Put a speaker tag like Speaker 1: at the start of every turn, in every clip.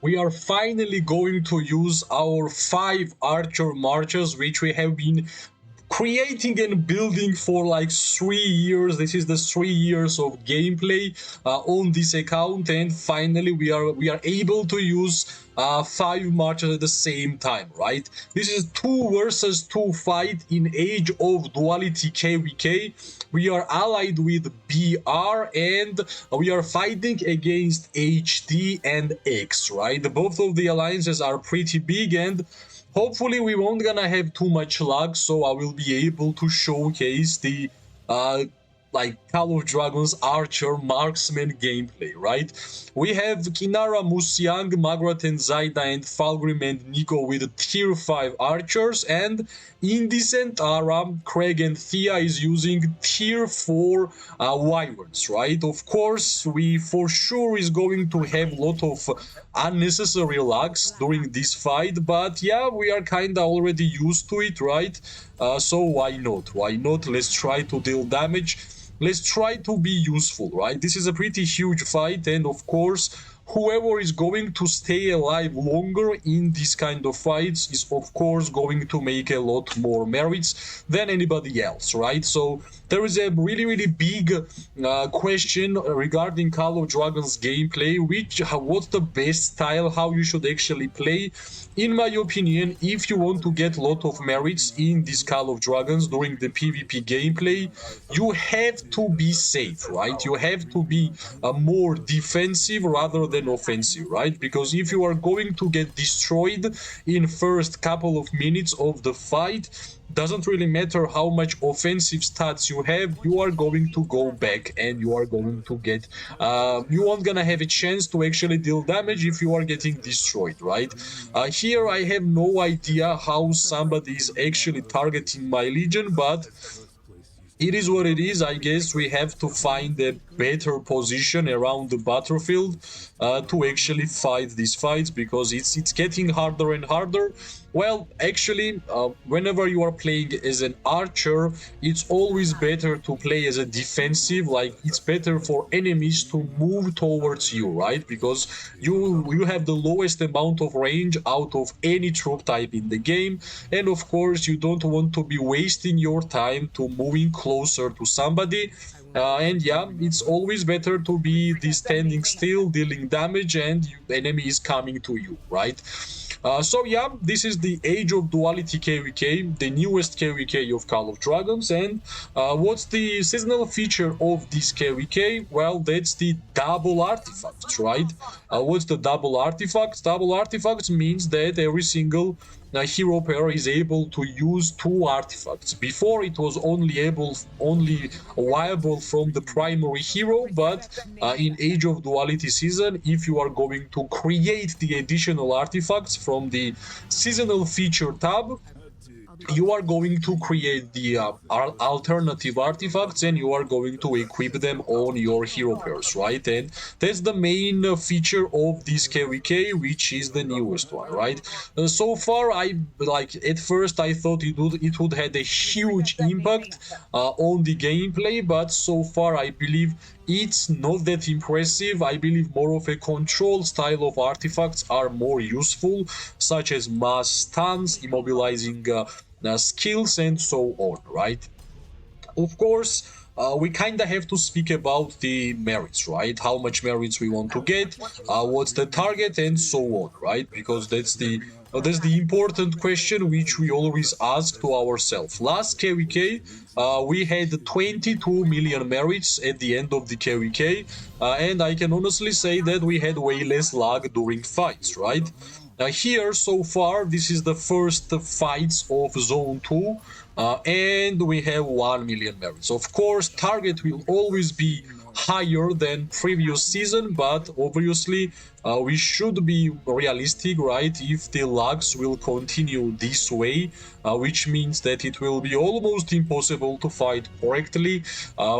Speaker 1: we are finally going to use our 5 archer marches, which we have been creating and building for like 3 years. This is the 3 years of gameplay on this account, and finally we are able to use 5 marches at the same time, right? This is 2 versus 2 fight in Age of Duality KVK. We are allied with BR, and we are fighting against HD and X, right? Both of the alliances are pretty big, and hopefully we won't gonna have too much luck, so I will be able to showcase the uh like Call of Dragons Archer Marksman gameplay, right? We have Kinara, Musyang, Magrat and Zaida, and Falgrim and Nico with tier 5 archers, and Indecent Aram, Craig and Thea is using tier 4 wyverns, right? Of course, we for sure is going to have a lot of unnecessary lags during this fight, but yeah, we are kinda already used to it, right? So why not? Why not? Let's try to deal damage. Let's try to be useful, right? This is a pretty huge fight, and of course, whoever is going to stay alive longer in this kind of fights is of course going to make a lot more merits than anybody else, right? So there is a really big question regarding Call of Dragons gameplay, what's the best style, how you should actually play. In my opinion, if you want to get a lot of merits in this Call of Dragons during the PvP gameplay, you have to be safe, right? You have to be more defensive rather than offensive, right? Because if you are going to get destroyed in first couple of minutes of the fight, doesn't really matter how much offensive stats you have, you are going to go back and you are going to get you aren't gonna have a chance to actually deal damage if you are getting destroyed, right? Here I have no idea how somebody is actually targeting my legion, but it is what it is. I guess we have to find a better position around the battlefield to actually fight these fights, because it's getting harder and harder. Well, actually, whenever you are playing as an archer, it's always better to play as a defensive. Like, it's better for enemies to move towards you, right? Because you have the lowest amount of range out of any troop type in the game, and of course, you don't want to be wasting your time to moving closer to somebody. And yeah, it's always better to be standing still, dealing damage, and enemy is coming to you, right? So yeah, this is the Age of Duality KVK, the newest KVK of Call of Dragons, and what's the seasonal feature of this KVK? Well, that's the double artifacts, right? What's the double artifacts? Double artifacts means that every single hero pair is able to use 2 artifacts. Before it was only viable from the primary hero, but in Age of Duality season, if you are going to create the additional artifacts from the seasonal feature tab, you are going to create the alternative artifacts, and you are going to equip them on your hero pairs, right? And that's the main feature of this KVK, which is the newest one, right? So far, at first I thought it would had a huge impact on the gameplay, but so far I believe it's not that impressive. I believe more of a control style of artifacts are more useful, such as mass stuns, immobilizing skills, and so on, right? Of course, we kind of have to speak about the merits, right? How much merits we want to get, what's the target, and so on, right? Because that's the important question which we always ask to ourselves. Last KVK, we had 22 million merits at the end of the KVK, and I can honestly say that we had way less lag during fights, right? Here, so far, this is the first fights of Zone 2, and we have 1 million merits. Of course, target will always be higher than previous season, but obviously we should be realistic, right? If the lags will continue this way, which means that it will be almost impossible to fight correctly.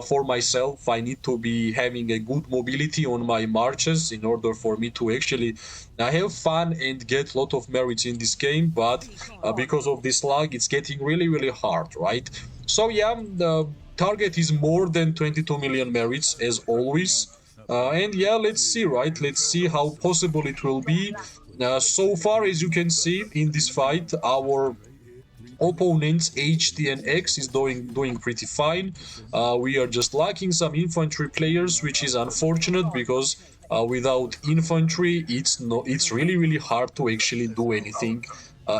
Speaker 1: For myself, I need to be having a good mobility on my marches in order for me to actually have fun and get a lot of merits in this game, but because of this lag, it's getting really hard, right? So yeah, the target is more than 22 million merits as always. And yeah, let's see, right? Let's see how possible it will be. So far, as you can see in this fight, our opponents HT and X is doing pretty fine. We are just lacking some infantry players, which is unfortunate because without infantry, it's really hard to actually do anything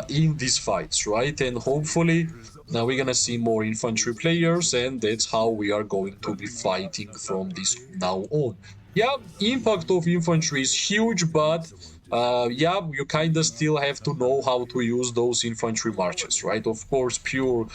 Speaker 1: in these fights, right? And hopefully now we're gonna see more infantry players, and that's how we are going to be fighting from this now on. Yeah, impact of infantry is huge, but yeah, you kind of still have to know how to use those infantry marches, right? Of course, pure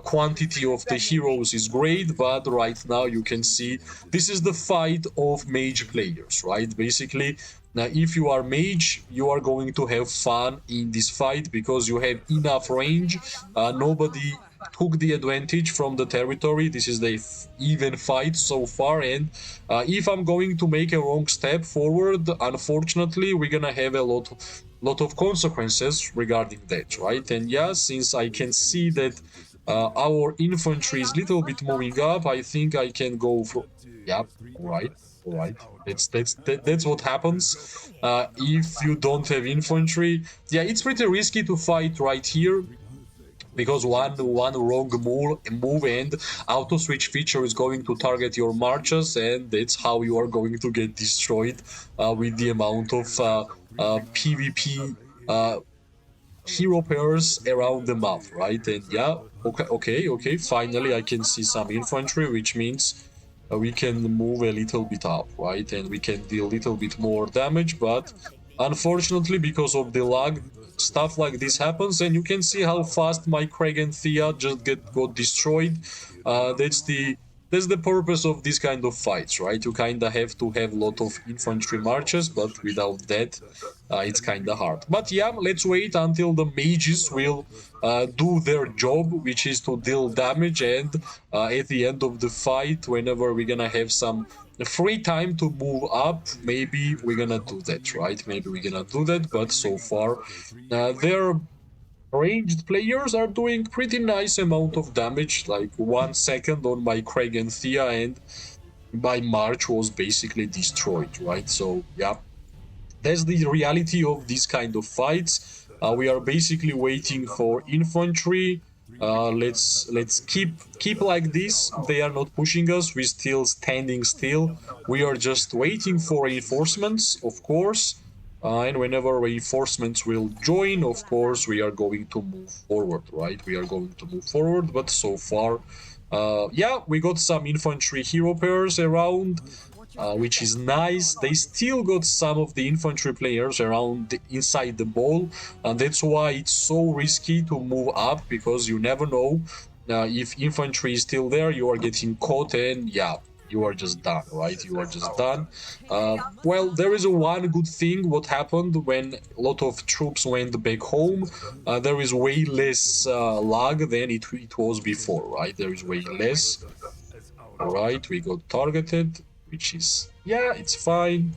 Speaker 1: quantity of the heroes is great, but right now you can see this is the fight of mage players, right? Basically, now if you are mage, you are going to have fun in this fight because you have enough range. Nobody took the advantage from the territory. This is the even fight so far, and if I'm going to make a wrong step forward, unfortunately we're gonna have a lot of consequences regarding that, right? And yeah, since I can see that our infantry is little bit moving up, I think I can go for, yeah, all right, that's what happens if you don't have infantry. Yeah, it's pretty risky to fight right here because one wrong move and auto switch feature is going to target your marches, and that's how you are going to get destroyed with the amount of PvP hero pairs around the map, right? And yeah, okay. Finally, I can see some infantry, which means we can move a little bit up, right? And we can deal a little bit more damage, but unfortunately, because of the lag, stuff like this happens, and you can see how fast my Craig and Thea just got destroyed. That's the purpose of this kind of fights, right? You kind of have to have a lot of infantry marches, but without that, it's kind of hard. But yeah, let's wait until the mages will do their job, which is to deal damage, and at the end of the fight, whenever we're gonna have some free time to move up, maybe we're gonna do that, right? Maybe we're gonna do that, but so far, their ranged players are doing pretty nice amount of damage, like 1 second on my Craig and Thea, and my March was basically destroyed, right? So yeah, that's the reality of these kind of fights. We are basically waiting for infantry. Let's keep like this. They are not pushing us. We're still standing still. We are just waiting for reinforcements, of course. And whenever reinforcements will join, of course, we are going to move forward, right? We are going to move forward. But so far, yeah, we got some infantry hero pairs around, which is nice. They still got some of the infantry players around inside the ball, and that's why it's so risky to move up, because you never know if infantry is still there, you are getting caught, and yeah, you are just done, right? You are just done. Well, there is one good thing what happened when a lot of troops went back home. There is way less lag than it was before, right? There is way less. All right, we got targeted, which is, yeah, it's fine.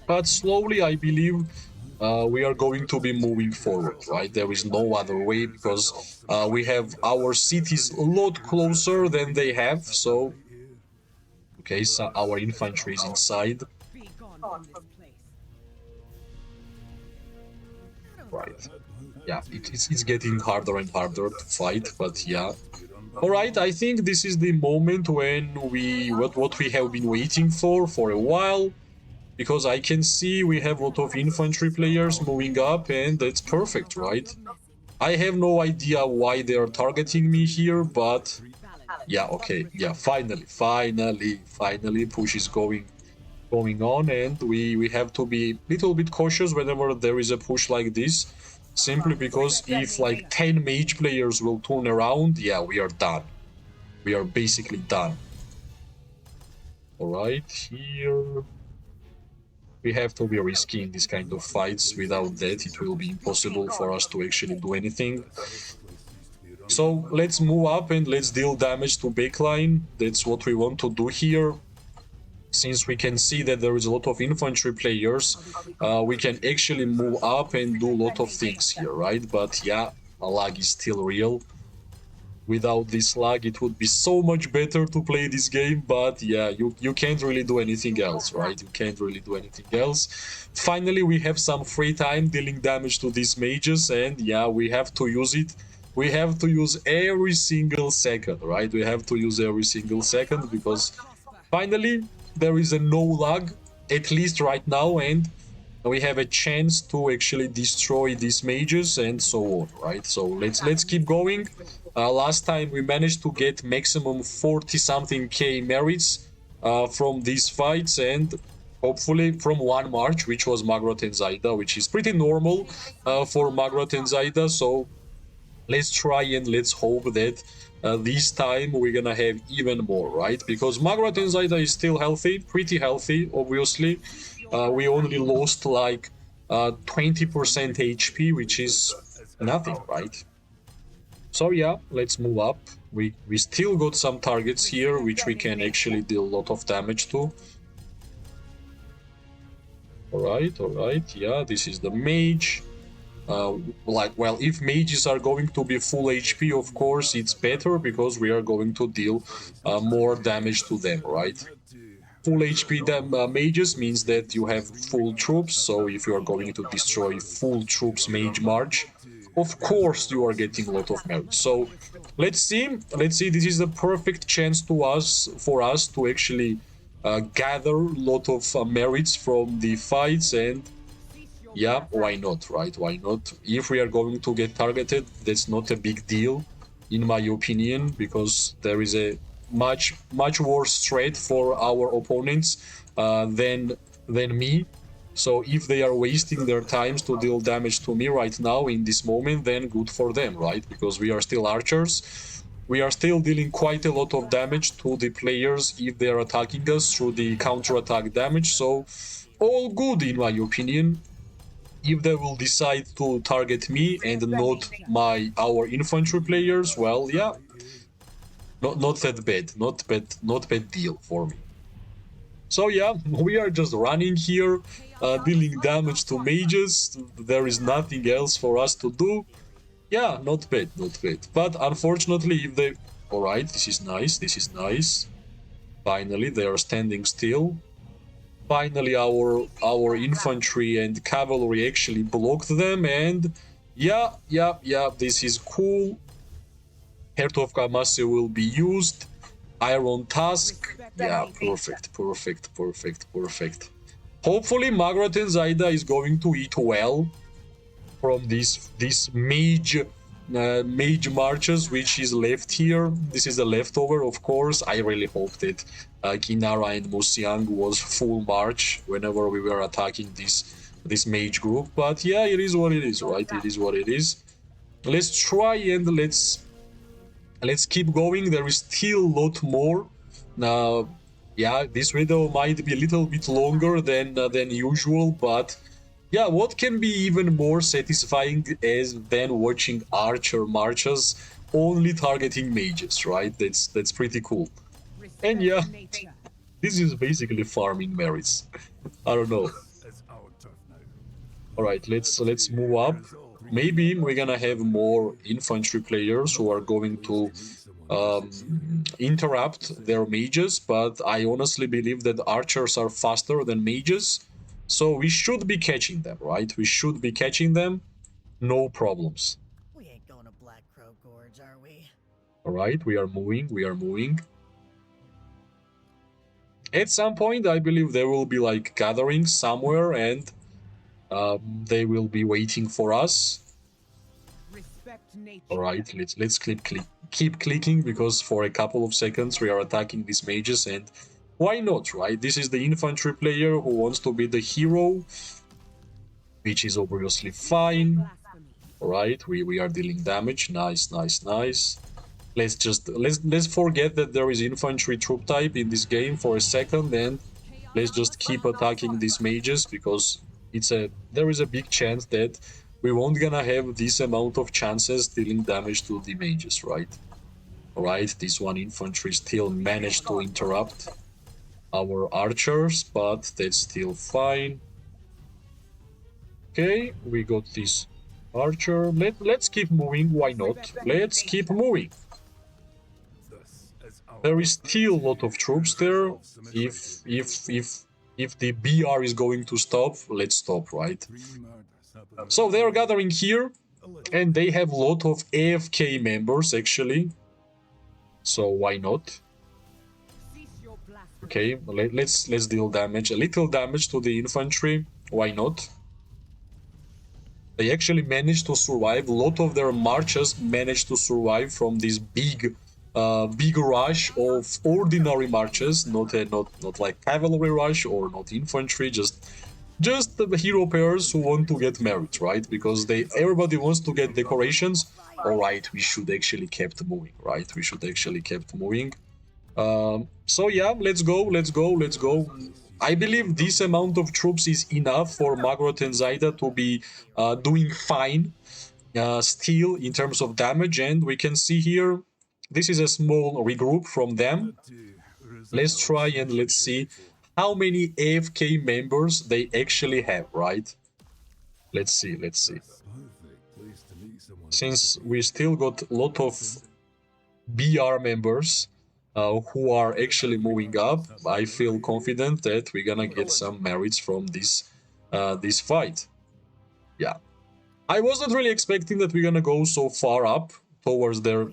Speaker 1: But slowly, I believe we are going to be moving forward, right? There is no other way, because we have our cities a lot closer than they have. So, okay, so our infantry is inside. Right. Yeah, it's getting harder and harder to fight, but yeah. All right, I think this is the moment when what we have been waiting for a while, because I can see we have a lot of infantry players moving up, and that's perfect, right? I have no idea why they are targeting me here, but yeah, okay, yeah, finally, push is going on, and we have to be a little bit cautious whenever there is a push like this, simply because if like 10 mage players will turn around, yeah, we are done. We are basically done. All right, here we have to be risky in this kind of fights. Without that, it will be impossible for us to actually do anything. So let's move up and let's deal damage to backline. That's what we want to do here. Since we can see that there is a lot of infantry players, we can actually move up and do a lot of things here, right? But yeah, a lag is still real. Without this lag, it would be so much better to play this game, but yeah, you can't really do anything else, right? You can't really do anything else. Finally, we have some free time dealing damage to these mages, and yeah, we have to use it. We have to use every single second, right? We have to use every single second because finally there is a no lag, at least right now, and we have a chance to actually destroy these mages and so on, right? So let's keep going. Last time we managed to get maximum 40 something k merits from these fights, and hopefully from one march, which was Magrot and Zaida, which is pretty normal for Magrot and Zaida. So let's try and let's hope that this time we're gonna have even more, right? Because Magrot and Zaida is still healthy, pretty healthy, obviously. We only lost like 20% HP, which is nothing, right? So yeah, let's move up. We still got some targets here, which we can actually deal a lot of damage to. Alright, yeah, this is the mage. Well, if mages are going to be full HP, of course, it's better because we are going to deal more damage to them, right? Full HP mages means that you have full troops, so if you are going to destroy full troops mage march, of course you are getting a lot of merit. So let's see, this is the perfect chance for us to actually gather a lot of merits from the fights, and yeah, why not, right? Why not? If we are going to get targeted, that's not a big deal, in my opinion, because there is a much worse threat for our opponents than me. So if they are wasting their times to deal damage to me right now in this moment, then good for them, right? Because we are still archers. We are still dealing quite a lot of damage to the players if they are attacking us through the counter-attack damage. So all good, in my opinion. If they will decide to target me and not our infantry players, well, yeah, not that bad, not bad deal for me. So yeah, we are just running here, dealing damage to mages. There is nothing else for us to do. Yeah, not bad. But unfortunately, if they... Alright, this is nice. Finally, they are standing still. Finally, our infantry and cavalry actually blocked them, and yeah, this is cool. Heart of Kamasi will be used. Iron Tusk, yeah, perfect. Hopefully, Magrot and Zaida is going to eat well from this mage marches which is left here. This is a leftover, of course. I really hope that Kinara and Musiang was full march whenever we were attacking this mage group, but yeah, it is what it is, right? It is what it is. Let's try and let's keep going. There is still a lot more. Now, yeah, this video might be a little bit longer than usual, but yeah, what can be even more satisfying than watching archer marches only targeting mages, right? That's pretty cool. And yeah, this is basically farming merits. I don't know. All right, let's move up. Maybe we're gonna have more infantry players who are going to interrupt their mages, but I honestly believe that archers are faster than mages, so we should be catching them, right? We should be catching them, no problems.
Speaker 2: We ain't going to Black Crow Gorge, are we?
Speaker 1: All right, we are moving. At some point, I believe there will be like gatherings somewhere, and they will be waiting for us. All right, let's keep clicking, because for a couple of seconds we are attacking these mages, and why not, right? This is the infantry player who wants to be the hero, which is obviously fine. All right, we are dealing damage. Nice. Let's forget that there is infantry troop type in this game for a second, and let's just keep attacking these mages, because there is a big chance that we won't gonna have this amount of chances dealing damage to the mages, right? Alright, this one infantry still managed to interrupt our archers, but that's still fine. Okay, we got this archer. Let's keep moving, why not? Let's keep moving. There is still a lot of troops there. If the BR is going to stop, let's stop, right? So they are gathering here, and they have a lot of AFK members actually. So why not? Okay, let's deal damage, a little damage to the infantry. Why not? They actually managed to survive. A lot of their marches managed to survive from this big rush of ordinary marches, not like cavalry rush or not infantry, just the hero pairs who want to get married, right? Because everybody wants to get decorations. All right, we should actually kept moving, right? We should actually kept moving. So yeah, let's go. I believe this amount of troops is enough for Magrot and Zaida to be doing fine still in terms of damage, and we can see here this is a small regroup from them. Let's try and let's see how many AFK members they actually have, right? Let's see. Since we still got a lot of BR members who are actually moving up, I feel confident that we're gonna get some merits from this fight. Yeah, I wasn't really expecting that we're gonna go so far up towards their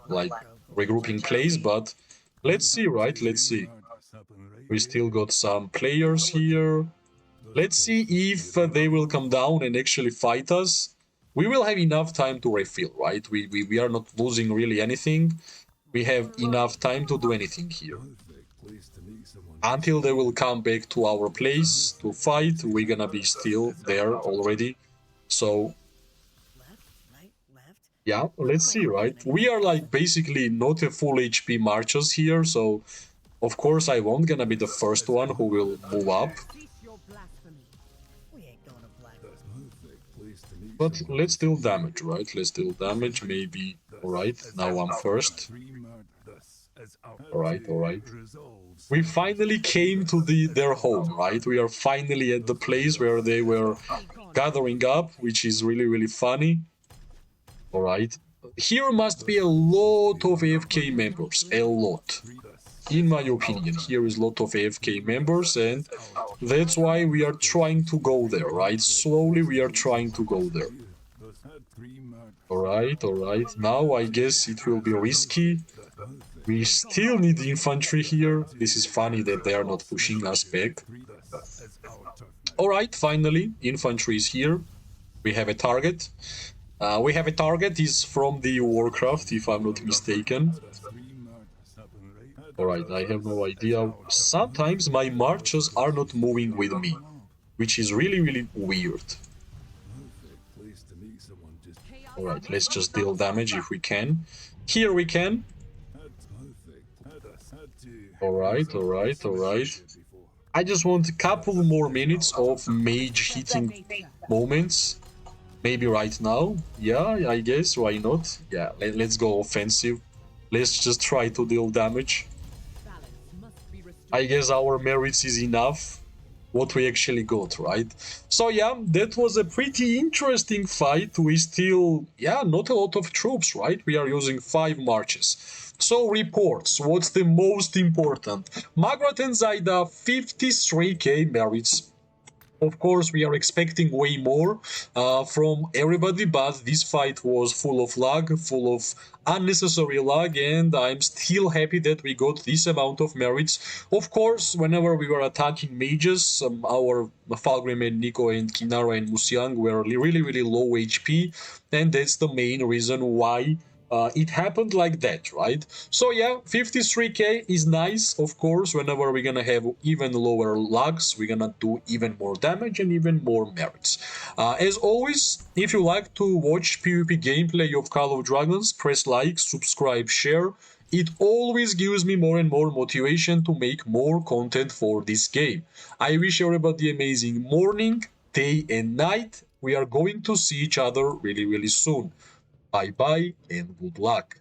Speaker 1: like regrouping place, but let's see, right? Let's see. We still got some players here. Let's see if they will come down and actually fight us. We will have enough time to refill, right? We are not losing really anything. We have enough time to do anything here. Until they will come back to our place to fight, we're gonna be still there already. So yeah, let's see, right? We are like basically not a full HP marches here, so of course I won't gonna be the first one who will move up. But let's deal damage, right? Let's deal damage, maybe. Alright, now I'm first. Alright. We finally came to their home, right? We are finally at the place where they were gathering up, which is really funny. Alright. Here must be a lot of AFK members. A lot. In my opinion, here is a lot of AFK members, and that's why we are trying to go there, right? Slowly we are trying to go there. Alright. Now I guess it will be risky. We still need infantry here. This is funny that they are not pushing us back. Alright, finally, infantry is here. We have a target. Is from the Warcraft, if I'm not mistaken. Alright, I have no idea. Sometimes my marches are not moving with me, which is really weird. Alright, let's just deal damage if we can. Here we can. Alright. I just want a couple more minutes of mage hitting moments. Maybe right now. Yeah, I guess, why not? Yeah, let's go offensive. Let's just try to deal damage. I guess our merits is enough. What we actually got, right? So yeah, that was a pretty interesting fight. We still, not a lot of troops, right? We are using 5 marches. So reports, what's the most important? Margaret and Zaida, 53k merits. Of course, we are expecting way more from everybody, but this fight was full of lag, full of unnecessary lag, and I'm still happy that we got this amount of merits. Of course, whenever we were attacking mages, our Falgrim and Nico and Kinara and Musiang were really low HP, and that's the main reason why it happened like that, right? So yeah, 53k is nice. Of course, whenever we're gonna have even lower lags, we're gonna do even more damage and even more merits. As always, if you like to watch PvP gameplay of Call of Dragons, press like, subscribe, share. It always gives me more and more motivation to make more content for this game. I wish everybody amazing morning, day and night. We are going to see each other really soon. Bye bye and good luck.